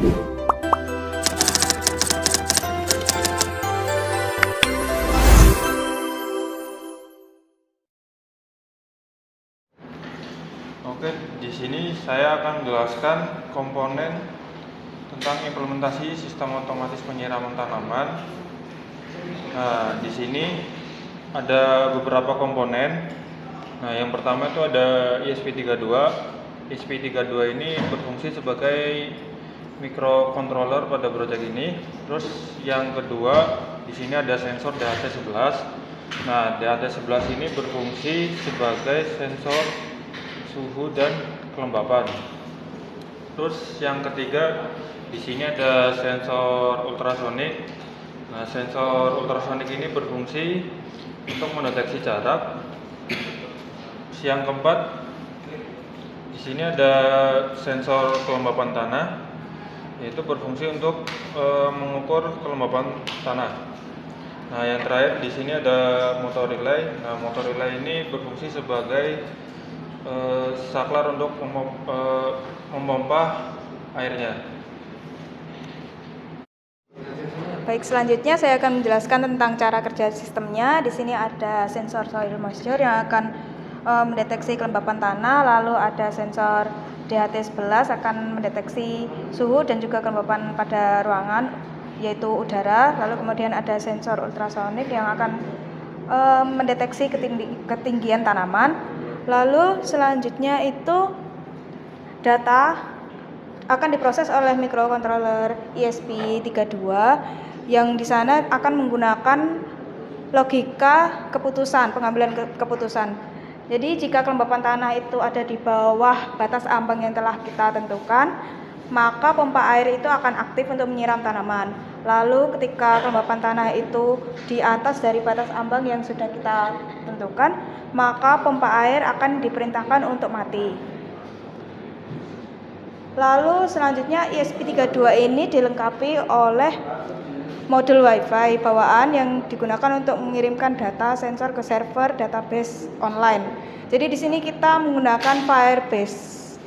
Oke, di sini saya akan menjelaskan komponen tentang implementasi sistem otomatis penyiraman tanaman. Nah, di sini ada beberapa komponen. Nah, yang pertama itu ada ESP32. ESP32 ini berfungsi sebagai microcontroller pada project ini. Terus yang kedua, di sini ada sensor DHT11. Nah, DHT11 ini berfungsi sebagai sensor suhu dan kelembapan. Terus yang ketiga, di sini ada sensor ultrasonik. Nah, sensor ultrasonik ini berfungsi untuk mendeteksi jarak. Yang keempat, di sini ada sensor kelembapan tanah, yaitu berfungsi untuk mengukur kelembapan tanah. Nah, yang terakhir di sini ada motor relay. Nah, motor relay ini berfungsi sebagai saklar untuk memompa airnya. Baik, selanjutnya saya akan menjelaskan tentang cara kerja sistemnya. Di sini ada sensor soil moisture yang akan mendeteksi kelembapan tanah, lalu ada sensor DHT11 akan mendeteksi suhu dan juga kelembapan pada ruangan, yaitu udara. Lalu kemudian ada sensor ultrasonik yang akan mendeteksi ketinggian tanaman. Lalu selanjutnya itu data akan diproses oleh microcontroller ESP32 yang di sana akan menggunakan logika keputusan, pengambilan keputusan. Jadi jika kelembapan tanah itu ada di bawah batas ambang yang telah kita tentukan, maka pompa air itu akan aktif untuk menyiram tanaman. Lalu ketika kelembapan tanah itu di atas dari batas ambang yang sudah kita tentukan, maka pompa air akan diperintahkan untuk mati. Lalu selanjutnya ESP32 ini dilengkapi oleh modul WiFi bawaan yang digunakan untuk mengirimkan data sensor ke server database online. Jadi di sini kita menggunakan Firebase.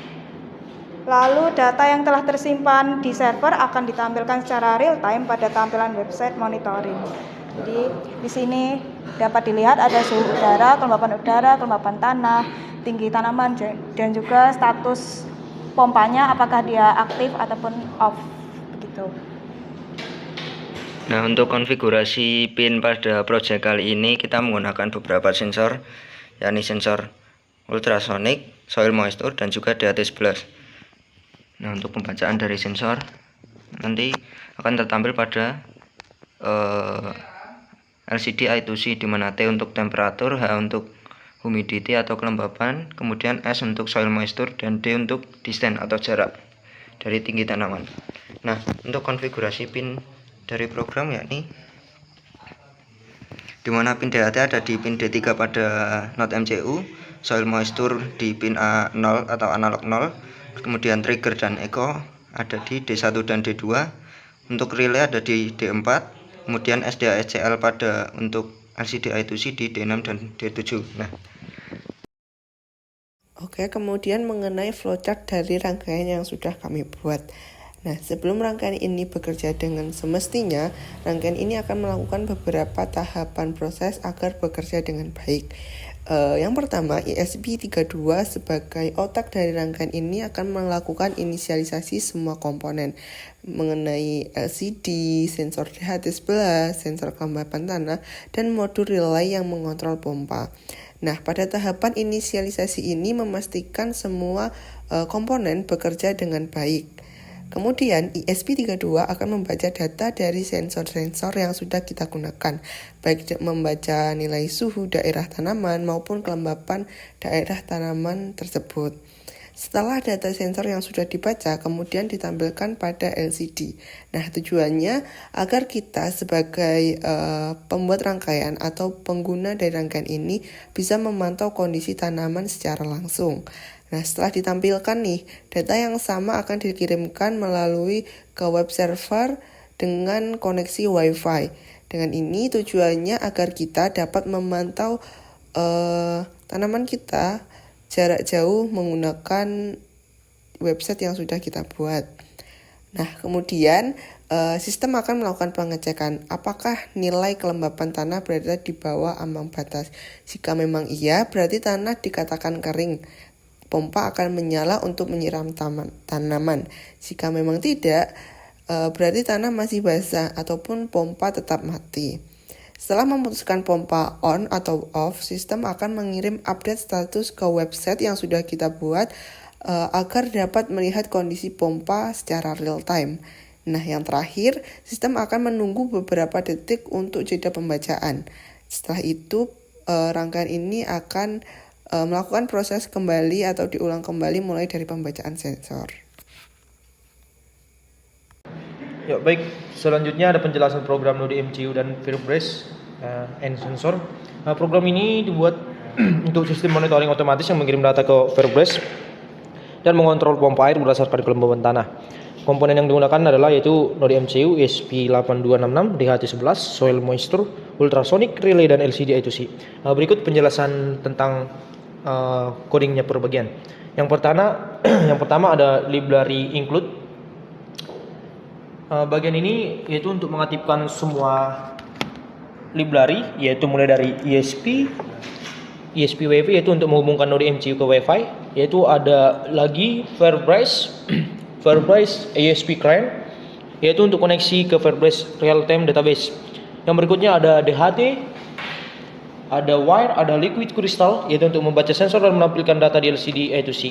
Lalu data yang telah tersimpan di server akan ditampilkan secara real time pada tampilan website monitoring. Jadi di sini dapat dilihat ada suhu udara, kelembapan tanah, tinggi tanaman dan juga status pompanya apakah dia aktif ataupun off begitu. Nah, untuk konfigurasi pin pada project kali ini kita menggunakan beberapa sensor, yakni sensor ultrasonik, soil moisture dan juga DHT11. Nah, untuk pembacaan dari sensor nanti akan tertampil pada LCD I2C, di mana T untuk temperatur, H untuk humidity atau kelembapan, kemudian S untuk soil moisture dan D untuk distance atau jarak dari tinggi tanaman. Nah, untuk konfigurasi pin dari program yakni di mana pin DHT ada di pin D3 pada node MCU, soil moisture di pin A0 atau analog 0, kemudian trigger dan echo ada di D1 dan D2, untuk relay ada di D4, kemudian SDA-SCL pada untuk LCD I2C di D6 dan D7. Nah, Oke, kemudian mengenai flowchart dari rangkaian yang sudah kami buat. Nah, sebelum rangkaian ini bekerja dengan semestinya, rangkaian ini akan melakukan beberapa tahapan proses agar bekerja dengan baik. Yang pertama, ESP32 sebagai otak dari rangkaian ini akan melakukan inisialisasi semua komponen mengenai LCD, sensor DHT11, sensor kelembapan tanah, dan modul relay yang mengontrol pompa. Nah, pada tahapan inisialisasi ini memastikan semua komponen bekerja dengan baik. Kemudian ESP32 akan membaca data dari sensor-sensor yang sudah kita gunakan, baik membaca nilai suhu daerah tanaman maupun kelembapan daerah tanaman tersebut. Setelah data sensor yang sudah dibaca kemudian ditampilkan pada LCD. Nah, tujuannya agar kita sebagai pembuat rangkaian atau pengguna dari rangkaian ini bisa memantau kondisi tanaman secara langsung. Nah, setelah ditampilkan nih, data yang sama akan dikirimkan melalui ke web server dengan koneksi WiFi. Dengan ini tujuannya agar kita dapat memantau tanaman kita jarak jauh menggunakan website yang sudah kita buat. Nah, kemudian sistem akan melakukan pengecekan apakah nilai kelembapan tanah berada di bawah ambang batas. Jika memang iya, berarti tanah dikatakan kering. Pompa akan menyala untuk menyiram tanaman. Jika memang tidak, berarti tanah masih basah ataupun pompa tetap mati. Setelah memutuskan pompa on atau off, sistem akan mengirim update status ke website yang sudah kita buat agar dapat melihat kondisi pompa secara real time. Nah, yang terakhir, sistem akan menunggu beberapa detik untuk jeda pembacaan. Setelah itu, rangkaian ini akan melakukan proses kembali atau diulang kembali mulai dari pembacaan sensor. Ya, baik, selanjutnya ada penjelasan program Node MCU dan Firebrace and Sensor. Program ini dibuat untuk sistem monitoring otomatis yang mengirim data ke Firebrace dan mengontrol pompa air berdasarkan kelembaban tanah. Komponen yang digunakan adalah yaitu Node MCU ESP8266, DHT11, Soil Moisture, Ultrasonic Relay, dan LCD I2C. Berikut penjelasan tentang codingnya per bagian. Yang pertama ada library include. Bagian ini yaitu untuk mengaktifkan semua library, yaitu mulai dari ESP WiFi yaitu untuk menghubungkan Node MCU ke WiFi, yaitu ada lagi Firebrace ESP Client yaitu untuk koneksi ke Firebrace Real Time Database. Yang berikutnya ada DHT, ada Wire, ada Liquid Crystal yaitu untuk membaca sensor dan menampilkan data di LCD I2C.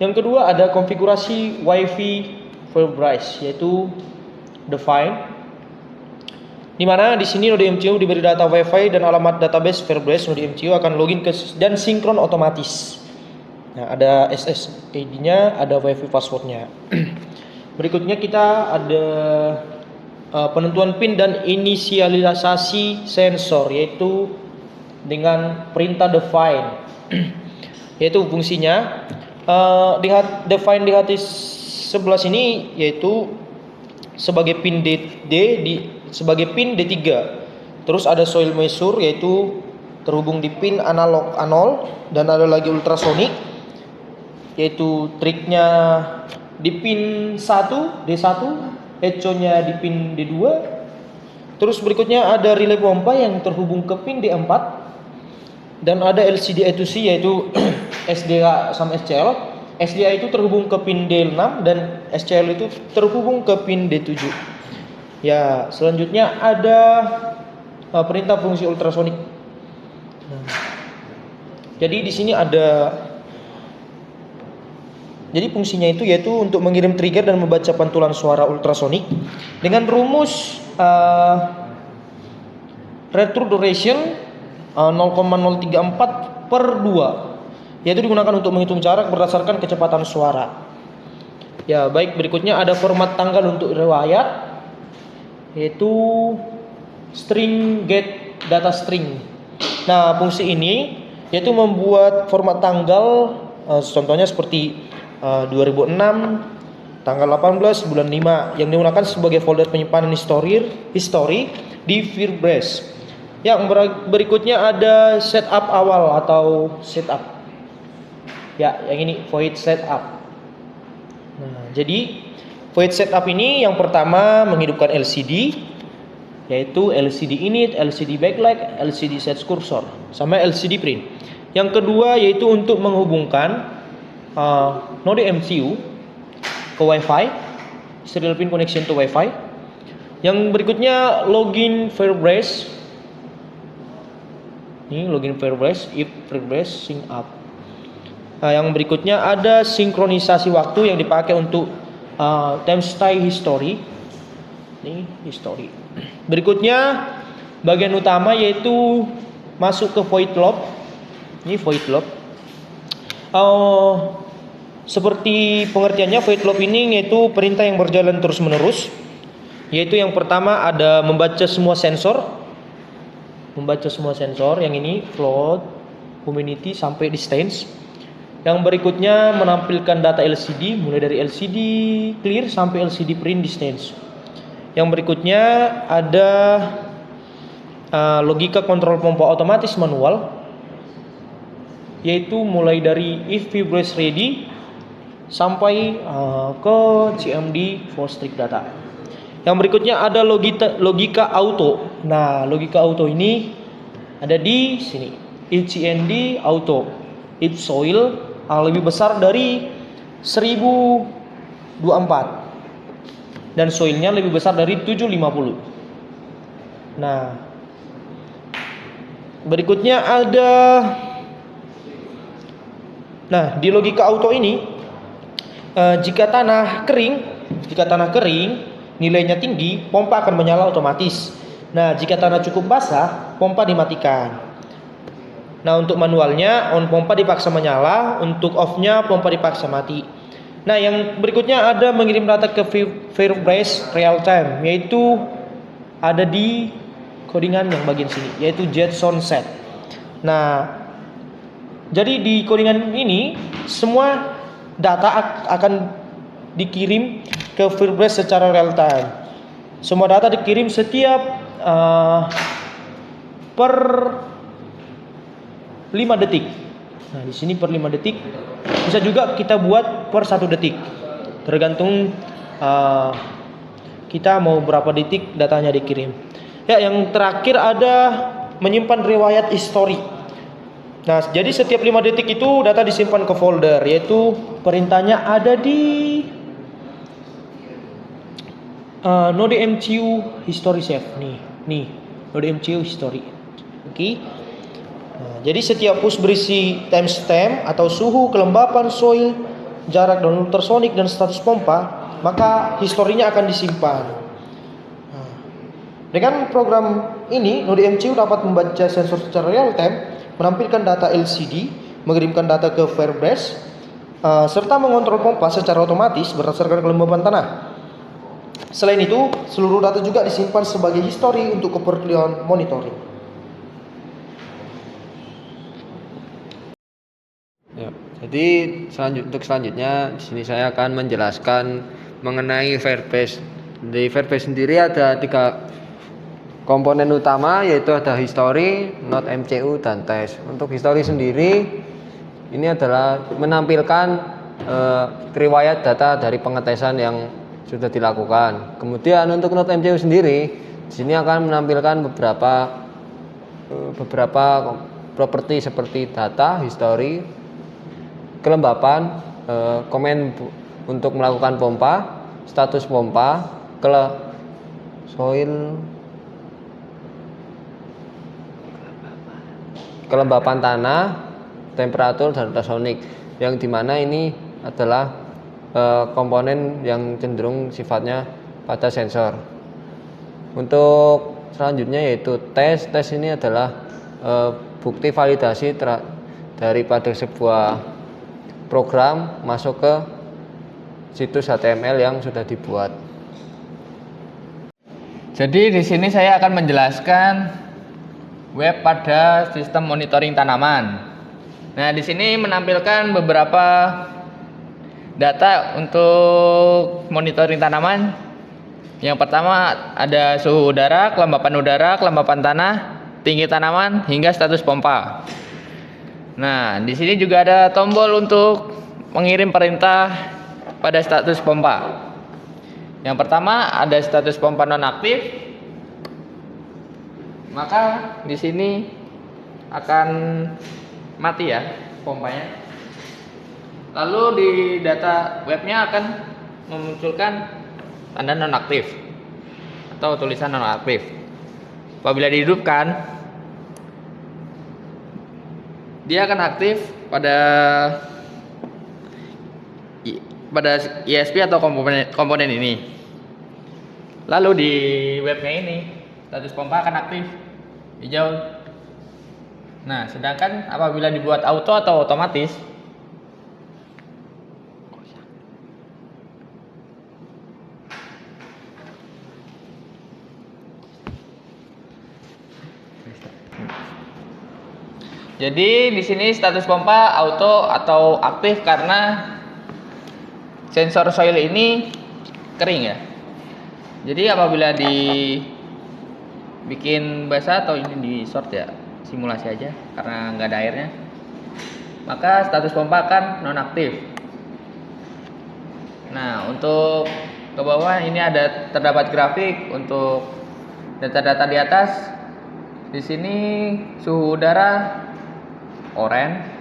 Yang kedua ada konfigurasi WiFi Firebrace yaitu Define, di mana di sini Node MCU diberi data WiFi dan alamat database Firebrace. Node MCU akan login ke dan sinkron otomatis. Nah, ada SSID-nya, ada WiFi password-nya. Berikutnya kita ada penentuan pin dan inisialisasi sensor yaitu dengan perintah define. Yaitu fungsinya define DHT11 ini yaitu sebagai pin sebagai pin D3. Terus ada soil measure yaitu terhubung di pin analog A0, dan ada lagi ultrasonic yaitu triknya di pin 1 D1, echo-nya di pin D2. Terus berikutnya ada relay pompa yang terhubung ke pin D4, dan ada LCD I2C yaitu SDA sama SCL. SDA itu terhubung ke pin D6 dan SCL itu terhubung ke pin D7. Ya, selanjutnya ada perintah fungsi ultrasonic. Jadi di sini ada, jadi fungsinya itu yaitu untuk mengirim trigger dan membaca pantulan suara ultrasonik dengan rumus return duration 0,034/2, yaitu digunakan untuk menghitung jarak berdasarkan kecepatan suara. Ya, baik, berikutnya ada format tanggal untuk riwayat yaitu string get data string. Nah, fungsi ini yaitu membuat format tanggal, contohnya seperti 2006 tanggal 18 bulan 5 yang digunakan sebagai folder penyimpanan history di Firebrace. Yang berikutnya ada setup awal atau setup. Ya, yang ini void setup. Nah, jadi void setup ini yang pertama menghidupkan LCD yaitu LCD init, LCD backlight, LCD set cursor sama LCD print. Yang kedua yaitu untuk menghubungkan Node MCU ke WiFi, serial pin connection to WiFi. Yang berikutnya login Firebrace. Ini login Firebrace, if Firebrace sync up. Nah, yang berikutnya ada sinkronisasi waktu yang dipakai untuk timestamp history. Ini history. Berikutnya bagian utama yaitu masuk ke void loop. Ini void loop. Seperti pengertiannya, void loop ini yaitu perintah yang berjalan terus menerus. Yaitu yang pertama ada membaca semua sensor. Yang ini float, humidity sampai distance. Yang berikutnya menampilkan data LCD mulai dari LCD clear sampai LCD print distance. Yang berikutnya ada logika kontrol pompa otomatis manual, yaitu mulai dari if Firebrace ready, sampai ke CMD for strict data. Yang berikutnya ada logika auto. Nah, logika auto ini ada di sini. If CND auto, if soil lebih besar dari 1024 dan soilnya lebih besar dari 750. Nah, berikutnya ada. Nah, di logika auto ini, jika tanah kering, nilainya tinggi, pompa akan menyala otomatis. Nah, jika tanah cukup basah, pompa dimatikan. Nah, untuk manualnya, on pompa dipaksa menyala, untuk off-nya pompa dipaksa mati. Nah, yang berikutnya ada mengirim data ke Firebase real time, yaitu ada di codingan yang bagian sini, yaitu JSON set. Nah, jadi di codingan ini semua data akan dikirim ke Firebase secara real time. Semua data dikirim setiap per 5 detik. Nah, di sini per 5 detik. Bisa juga kita buat per 1 detik. Tergantung kita mau berapa detik datanya dikirim. Ya, yang terakhir ada menyimpan riwayat histori. Nah, jadi setiap 5 detik itu data disimpan ke folder, yaitu perintahnya ada di node MCU history save. Nih, node MCU history. Oke. Nah, jadi setiap push berisi timestamp atau suhu, kelembapan soil, jarak dan ultrasonic dan status pompa, maka historinya akan disimpan. Nah, dengan program ini, node MCU dapat membaca sensor secara real time, menampilkan data LCD, mengirimkan data ke Firebase, serta mengontrol pompa secara otomatis berdasarkan kelembapan tanah. Selain itu, seluruh data juga disimpan sebagai histori untuk keperluan monitoring. Ya, jadi untuk selanjutnya di sini saya akan menjelaskan mengenai Firebase. Di Firebase sendiri ada 3 komponen utama, yaitu ada history, node MCU, dan test. Untuk history sendiri ini adalah menampilkan riwayat data dari pengetesan yang sudah dilakukan. Kemudian untuk node MCU sendiri di sini akan menampilkan beberapa properti seperti data, history, kelembapan, komen untuk melakukan pompa, status pompa, soil, kelembapan tanah, temperatur, dan ultrasonic, yang dimana ini adalah komponen yang cenderung sifatnya pada sensor. Untuk selanjutnya yaitu tes ini adalah bukti validasi daripada sebuah program masuk ke situs HTML yang sudah dibuat. Jadi di sini saya akan menjelaskan web pada sistem monitoring tanaman. Nah, di sini menampilkan beberapa data untuk monitoring tanaman. Yang pertama ada suhu udara, kelembapan tanah, tinggi tanaman, hingga status pompa. Nah, di sini juga ada tombol untuk mengirim perintah pada status pompa. Yang pertama ada status pompa nonaktif. Maka di sini akan mati ya pompanya. Lalu di data webnya akan memunculkan tanda nonaktif atau tulisan nonaktif. Apabila dihidupkan, dia akan aktif pada ISP atau komponen ini. Lalu di webnya ini status pompa akan aktif hijau. Nah, sedangkan apabila dibuat auto atau otomatis, jadi di sini status pompa auto atau aktif karena sensor soil ini kering ya. Jadi apabila dibikin basah atau ini di short ya, simulasi aja karena nggak ada airnya, maka status pompa akan nonaktif. Nah, untuk ke bawah ini ada terdapat grafik untuk data-data di atas. Di sini suhu udara oranye.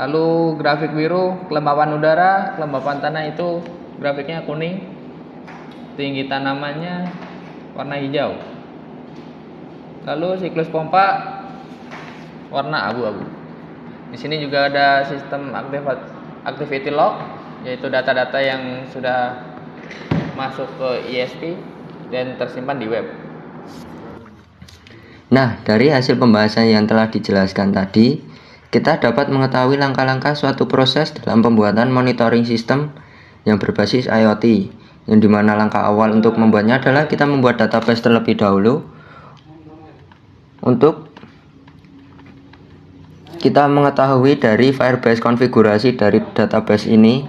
Lalu grafik biru kelembapan udara, kelembapan tanah itu grafiknya kuning. Tinggi tanamannya warna hijau. Lalu siklus pompa warna abu-abu. Di sini juga ada sistem activity log, yaitu data-data yang sudah masuk ke ESP dan tersimpan di web. Nah, dari hasil pembahasan yang telah dijelaskan tadi, kita dapat mengetahui langkah-langkah suatu proses dalam pembuatan monitoring sistem yang berbasis IoT, yang dimana langkah awal untuk membuatnya adalah kita membuat database terlebih dahulu. Untuk kita mengetahui dari Firebase konfigurasi dari database ini,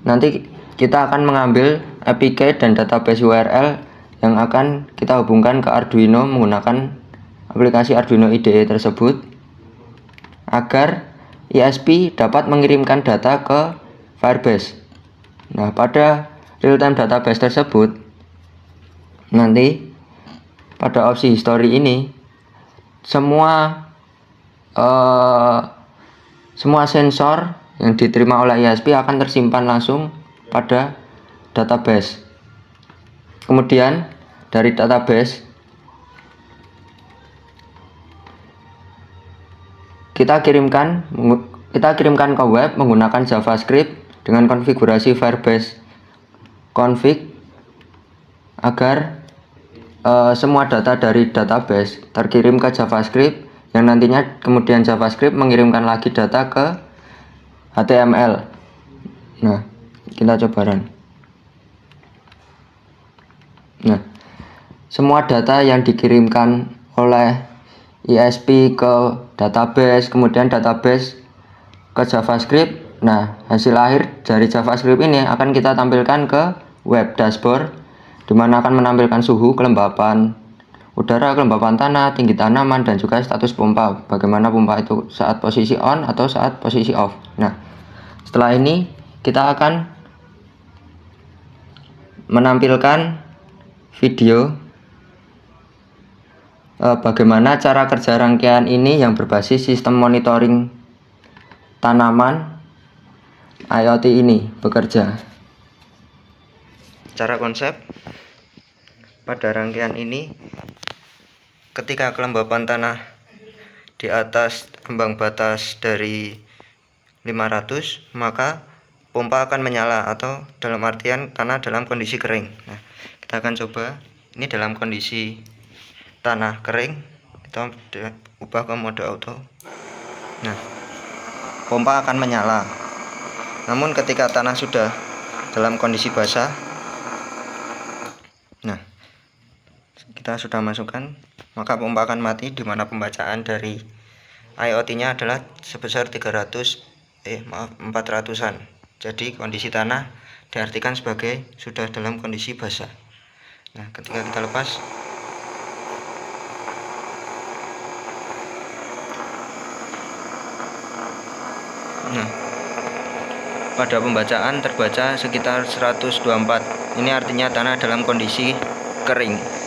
nanti kita akan mengambil APK dan database URL yang akan kita hubungkan ke Arduino menggunakan aplikasi Arduino IDE tersebut, agar ESP dapat mengirimkan data ke Firebase. Nah, pada real-time database tersebut, nanti pada opsi history ini, semua sensor yang diterima oleh ESP akan tersimpan langsung pada database. Kemudian dari database kita kirimkan ke web menggunakan JavaScript dengan konfigurasi Firebase config, agar semua data dari database terkirim ke JavaScript, yang nantinya kemudian JavaScript mengirimkan lagi data ke HTML. Nah, kita coba run. Nah, semua data yang dikirimkan oleh ESP ke database, kemudian database ke JavaScript. Nah, hasil akhir dari JavaScript ini akan kita tampilkan ke web dashboard, di mana akan menampilkan suhu, kelembapan udara, kelembapan tanah, tinggi tanaman, dan juga status pompa. Bagaimana pompa itu saat posisi on atau saat posisi off. Nah, setelah ini kita akan menampilkan video bagaimana cara kerja rangkaian ini yang berbasis sistem monitoring tanaman IoT ini bekerja. Cara konsep pada rangkaian ini, ketika kelembapan tanah di atas ambang batas dari 500, maka pompa akan menyala, atau dalam artian tanah dalam kondisi kering. Nah, kita akan coba ini dalam kondisi tanah kering, kita ubah ke mode auto. Nah, pompa akan menyala. Namun ketika tanah sudah dalam kondisi basah, nah, kita sudah masukkan, maka pompa akan mati, di mana pembacaan dari IoT-nya adalah sebesar 400-an. Jadi kondisi tanah diartikan sebagai sudah dalam kondisi basah. Nah, ketika kita lepas, nah, pada pembacaan terbaca sekitar 124. Ini artinya tanah dalam kondisi kering.